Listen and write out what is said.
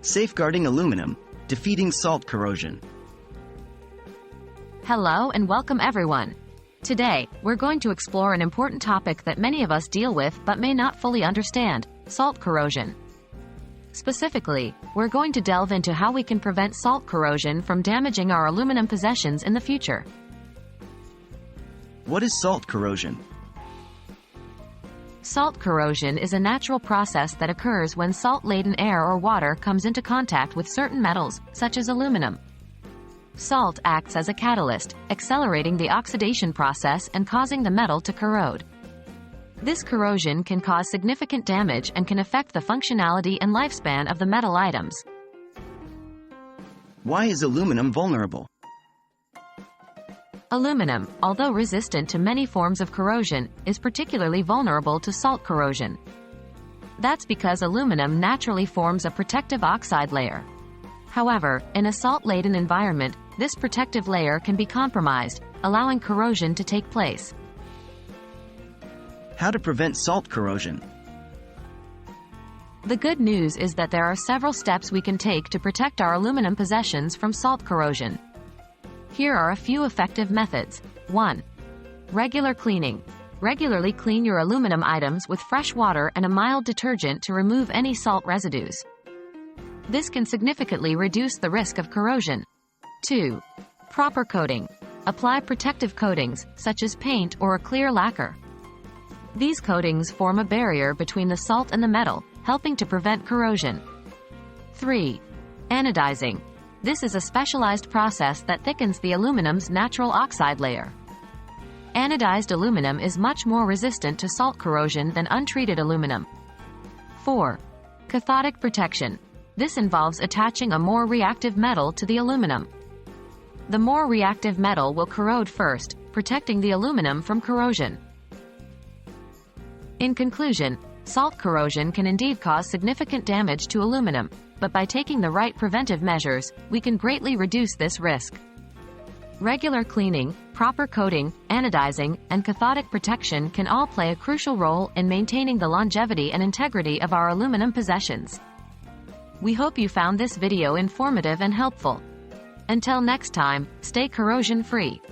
Safeguarding aluminum, defeating salt corrosion. Hello and welcome everyone. Today, we're going to explore an important topic that many of us deal with but may not fully understand: salt corrosion. Specifically, we're going to delve into how we can prevent salt corrosion from damaging our aluminum possessions in the future. What is salt corrosion? Salt corrosion is a natural process that occurs when salt-laden air or water comes into contact with certain metals, such as aluminum. Salt acts as a catalyst, accelerating the oxidation process and causing the metal to corrode. This corrosion can cause significant damage and can affect the functionality and lifespan of the metal items. Why is aluminum vulnerable? Aluminum, although resistant to many forms of corrosion, is particularly vulnerable to salt corrosion. That's because aluminum naturally forms a protective oxide layer. However, in a salt-laden environment, this protective layer can be compromised, allowing corrosion to take place. How to prevent salt corrosion? The good news is that there are several steps we can take to protect our aluminum possessions from salt corrosion. Here are a few effective methods. 1. Regular cleaning. Regularly clean your aluminum items with fresh water and a mild detergent to remove any salt residues. This can significantly reduce the risk of corrosion. 2. Proper coating. Apply protective coatings, such as paint or a clear lacquer. These coatings form a barrier between the salt and the metal, helping to prevent corrosion. 3. Anodizing. This is a specialized process that thickens the aluminum's natural oxide layer. Anodized aluminum is much more resistant to salt corrosion than untreated aluminum. 4. Cathodic protection. This involves attaching a more reactive metal to the aluminum. The more reactive metal will corrode first, protecting the aluminum from corrosion. In conclusion, salt corrosion can indeed cause significant damage to aluminum, but by taking the right preventive measures, we can greatly reduce this risk. Regular cleaning, proper coating, anodizing, and cathodic protection can all play a crucial role in maintaining the longevity and integrity of our aluminum possessions. We hope you found this video informative and helpful. Until next time, stay corrosion-free.